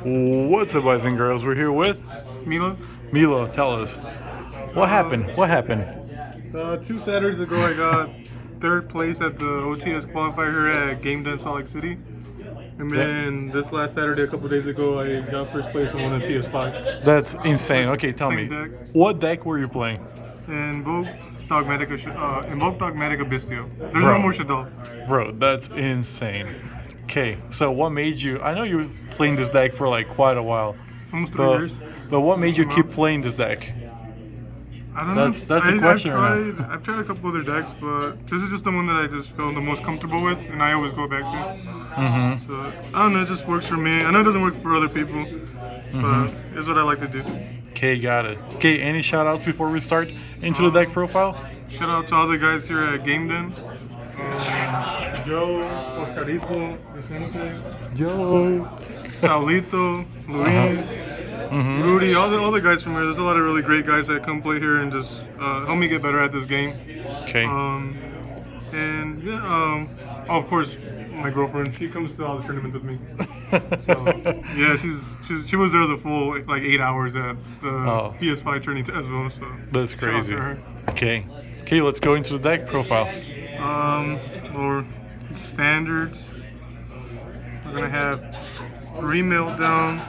What's up, boys and girls? We're here with Mila. Milo. Tell us, what happened? What happened? 2 Saturdays ago, I got third place at the OTS qualifier here at Game Day Salt Lake City. And then this last Saturday, a couple days ago, I got first place and won a PS5. That's insane. Okay, tell me, Same deck. what deck were you playing? Invoked Dogmatika Bystial. There's Bro. no more Shadow. Bro, that's insane. Okay, so what made you? I know you were playing this deck for like quite a while, Almost 3 but years. but what made you keep playing this deck? I don't know. That's a question right now. I've tried a couple other decks, but this is just the one that I just feel the most comfortable with, and I always go back to. So I don't know, it just works for me. I know it doesn't work for other people, but it's what I like to do. Okay, got it. Okay, any shout outs before we start into the deck profile? Shout out to all the guys here at Game Den. Joe, Oscarito, Vicente, Yo. Saulito, Luis, Rudy, all the guys from here. There's a lot of really great guys that come play here and just help me get better at this game. Okay. And yeah, of course, my girlfriend. She comes to all the tournaments with me. So yeah, she was there the full like 8 hours at the PS5 tourney as well. So That's shout out crazy. to her. Okay. Okay, let's go into the deck profile. Or standards. We're gonna have 3 Meltdown.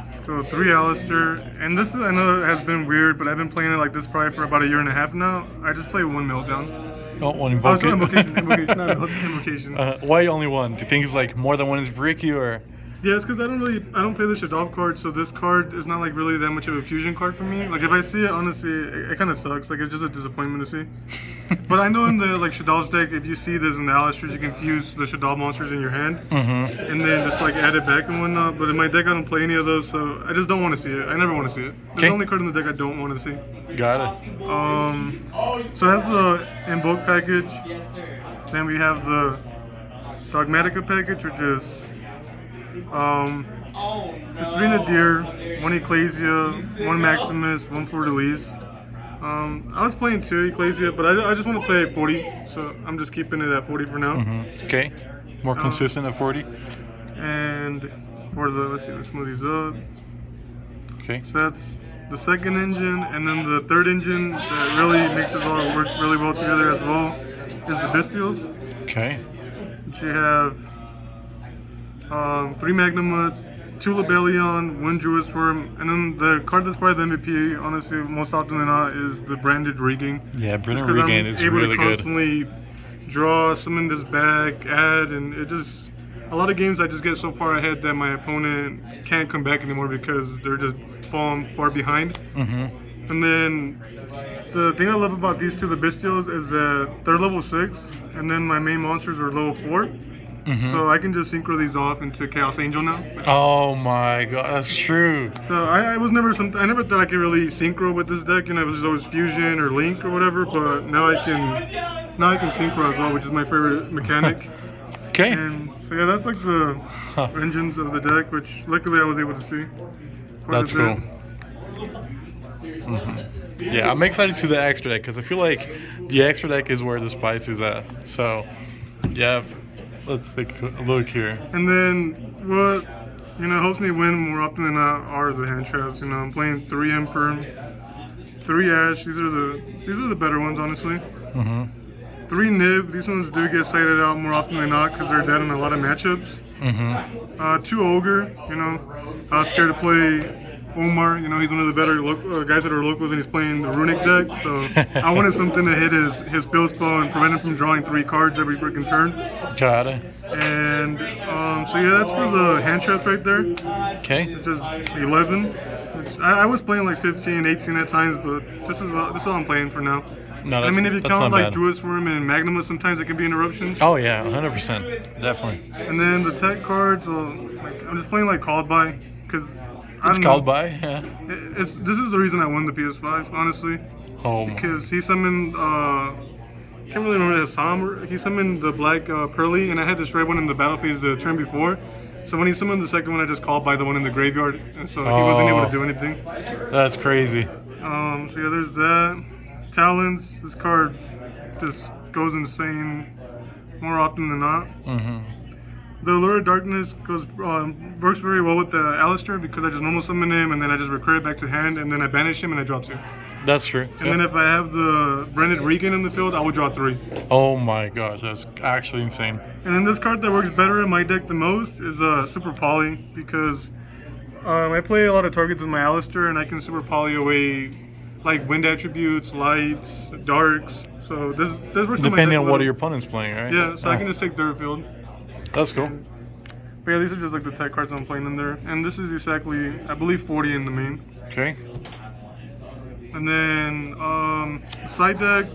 Let's go 3 Alistair. And this is, I know it has been weird, but I've been playing it like this probably for about a year and a half now. I just play 1 Meltdown. Oh, one Oh, invoke. it's not invocation, not invocation. Why only one? Do you think it's like more than one is bricky or? Yeah, it's because I don't play the Shadow card, so this card is not like really that much of a fusion card for me. Like if I see it, honestly, it kind of sucks. Like it's just a disappointment to see. But I know in the like Shadow's deck, if you see this in the Alistairs, you can fuse the Shadow monsters in your hand, and then just like add it back and whatnot. But in my deck, I don't play any of those, so I just don't want to see it. I never want to see it. It's the only card in the deck I don't want to see. Got it. So that's the Invoked package. Then we have the Dogmatika package, which is it's 3 Nadir, 1 Ecclesia, 1 Maximus, 1 Fortaleza. I was playing 2 Ecclesia, but I just want to play 40, so I'm just keeping it at 40 for now. Okay. More consistent at 40. And for the, let's move these up. Okay. So that's the second engine, and then the third engine that really makes it all work really well together as well is the Bystials. Okay. Which you have 3 Magnum, 2 Lebellion, 1 Druid Worm, and then the card that's probably the MVP, honestly, most often than not, is the Branded Regain. Yeah, Branded Just 'cause Regain I'm is able really to good. constantly draw, summon this back, add, and it just, a lot of games I just get so far ahead that my opponent can't come back anymore because they're just falling far behind. And then the thing I love about these two, the Bystials, is that they're level 6, and then my main monsters are level 4. So I can just synchro these off into Chaos Angel now. Oh my god, that's true. So I was never I never thought I could really synchro with this deck. You know, it was always Fusion or Link or whatever. But now I can synchro as well, which is my favorite mechanic. Okay. And so yeah, that's like the engines of the deck, which luckily I was able to see. quite a That's cool. bit. Yeah, I'm excited to the extra deck because I feel like the extra deck is where the spice is at. So, yeah, let's take a look here. And then what helps me win more often than not are the hand traps. I'm playing 3 Emperor, 3 Ash. These are the better ones, honestly. 3 Nib. These ones do get sighted out more often than not because they're dead in a lot of matchups. 2 Ogre. I was scared to play Omar. He's one of the better guys that are locals, and he's playing the Runic deck. So I wanted something to hit his field spell and prevent him from drawing 3 cards every freaking turn. Got it. And so yeah, that's for the hand traps right there. Okay. It's just 11. Which I was playing like 15, 18 at times, but this is all I'm playing for now. No, I mean, if you count like bad. Druid Worm and Magnimus, sometimes it can be interruptions. Oh yeah, 100%, definitely. And then the tech cards, I'm just playing like Called By, because It's called by, yeah. This is the reason I won the PS5, honestly. Oh. Because he summoned, can't really remember his Sam. He summoned the black Pearly, and I had this red one in the battle phase the turn before. So when he summoned the second one, I just called by the one in the graveyard, and so he wasn't able to do anything. That's crazy. So yeah, there's that. Talons, this card just goes insane more often than not. The Lure of Darkness works very well with the Alistair because I just normal summon him and then I just recur it back to hand and then I banish him and I draw 2. That's true. And then if I have the Branded Regan in the field, I will draw 3. Oh my gosh, that's actually insane. And then this card that works better in my deck the most is Super Poly because I play a lot of targets with my Alistair and I can Super Poly away like wind attributes, lights, darks. So this works Depending on what your opponent's playing, right? Yeah, so I can just take their field. That's cool. But yeah, these are just like the tech cards I'm playing in there. And this is exactly, I believe, 40 in the main. Okay. And then side deck,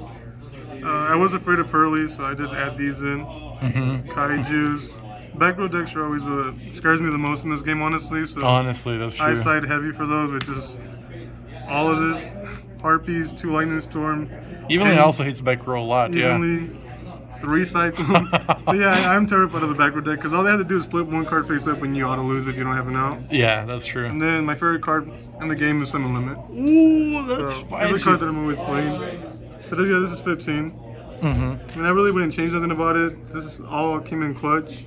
I was afraid of Pearly, so I did add these in. Kaijus. Back row decks are always scares me the most in this game, honestly. So honestly, that's true. I side heavy for those, which is all of this. Harpies, 2 Lightning Storm. Evenly also hits back row a lot, evenly, yeah. 3 Cyclone. So yeah, I'm terrified of the back row deck because all they have to do is flip 1 card face up and you auto lose if you don't have an out. Yeah, that's true. And then my favorite card in the game is Summon Limit. Ooh, that's so spicy. That's a card that I'm always playing. But then, yeah, this is 15. I mean, I really wouldn't change nothing about it. This all came in clutch.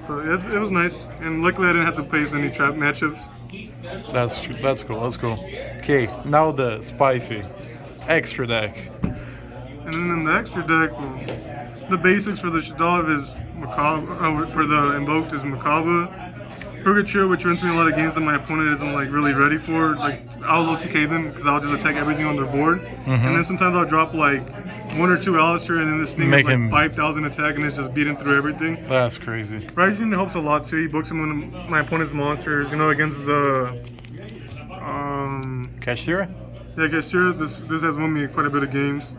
So it was nice. And luckily I didn't have to face any trap matchups. That's true. That's cool. That's cool. Okay, now the spicy extra deck. And then in the extra deck, well, the basics for the Shadov is Macabre. For the Invoked is Macabre. Purgature, which runs me a lot of games that my opponent isn't like really ready for. Like I'll OTK them because I'll just attack everything on their board. And then sometimes I'll drop like 1 or 2 Alistair and then this thing is like 5,000 attack and it's just beating through everything. That's crazy. Rising helps a lot too. He books some of my opponent's monsters, you know, against the Kashtira? Yeah, Kashtira, this has won me quite a bit of games.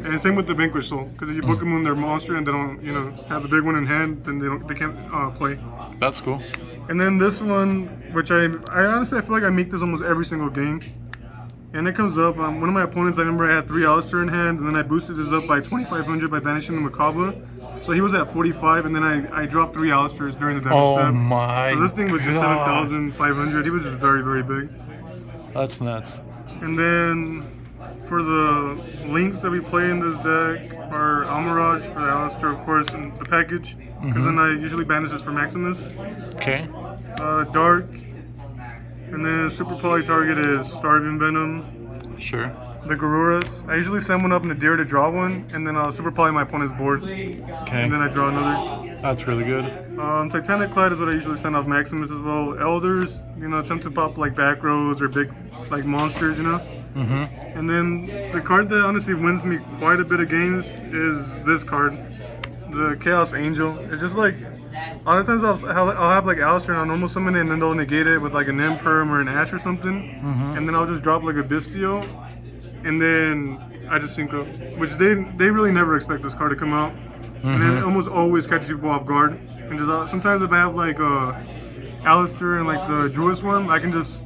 And same with the Vanquish Soul, because if you book them on their monster and they don't, you know, have the big one in hand, then they can't play. That's cool. And then this one, which I honestly I feel like I make this almost every single game. And it comes up, one of my opponents, I remember I had 3 Alistair in hand, and then I boosted this up by 2,500 by banishing the Macabre. So he was at 45, and then I dropped 3 Alistairs during the damage step. Oh my So this thing was just 7,500. He was just very, very big. That's nuts. And then for the links that we play in this deck are Almirage for the Alistair, of course, and the package. Because then I usually banish this for Maximus. Okay. Dark. And then super poly target is Starving Venom. Sure. The Garuras. I usually send one up in the deer to draw one, and then I'll super poly my opponent's board. Okay. And then I draw another. That's really good. Titanic Clad is what I usually send off Maximus as well. Elders, you know, attempt to pop like back rows or big like monsters, you know. And then the card that honestly wins me quite a bit of games is this card, the Chaos Angel. It's just like a lot of times I'll have like Alistair and I'll normal summon it and then they'll negate it with like an Imperm or an Ash or something, and then I'll just drop like a Bystial, and then I just synchro, which they really never expect this card to come out, and then it almost always catches people off guard. And just sometimes if I have like Alistair and like the Druid Swarm, I can just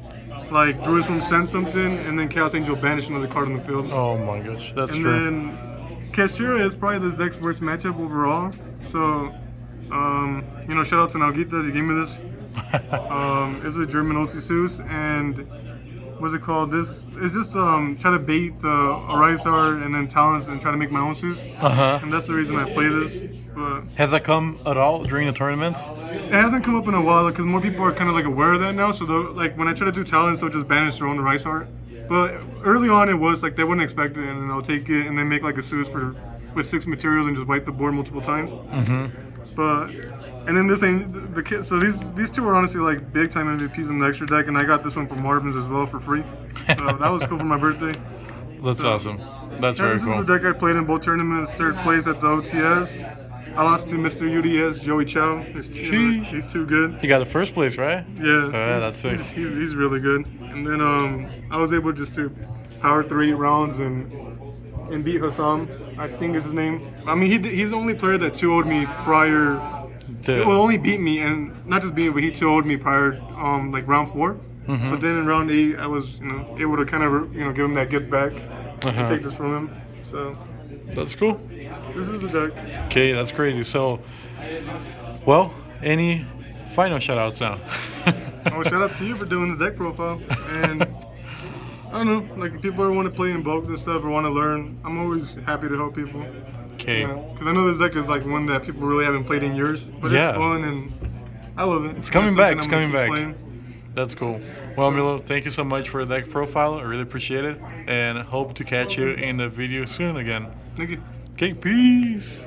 like Druid Swarm send something and then Chaos Angel banish another card on the field. Oh my gosh, that's and true. And then Kashtira is probably this deck's worst matchup overall. So, you know, shout out to Nalgitas, he gave me this. It's a German Otsusus, and what's it called? This is just try to bait the Arisar and then Talents and try to make my own Sus. And that's the reason I play this. But has that come at all during the tournaments? It hasn't come up in a while because more people are kind of like aware of that now. So like when I try to do Talents, they'll just banish their own Arisar. But early on, it was like they wouldn't expect it, and then I'll take it and then make like a Sus with 6 materials and just wipe the board multiple times. But and then this ain't the kid. So these two are honestly like big time MVPs in the extra deck, and I got this one from Marvin's as well for free. So that was cool for my birthday. That's awesome. That's yeah, very this cool. This is the deck I played in both tournaments. 3rd place at the OTS. I lost to Mr. UDS, Joey Chow. He's too good. He got the 1st place, right? Yeah. That's sick. He's really good. And then I was able just to power 3 rounds and beat Hassam, I think is his name. I mean, he's the only player that 2-0'd me prior. Well, only beat me, and not just beat me, but he 2-0'd me prior, like round 4. But then in round 8, I was, you know, able to kind of, you know, give him that gift back and take this from him. So that's cool. This is the deck. Okay, that's crazy. So, well, any final shout outs now? Oh, shout out to you for doing the deck profile. And I don't know, like if people want to play Invoked and stuff or want to learn, I'm always happy to help people. Okay. Because I know this deck is like one that people really haven't played in years, but Yeah. it's fun and I love it. It's coming back. It's something I'm coming gonna back. keep playing. That's cool. Well, Milo, thank you so much for that profile. I really appreciate it. And hope to catch you in the video soon again. Thank you. Okay, peace.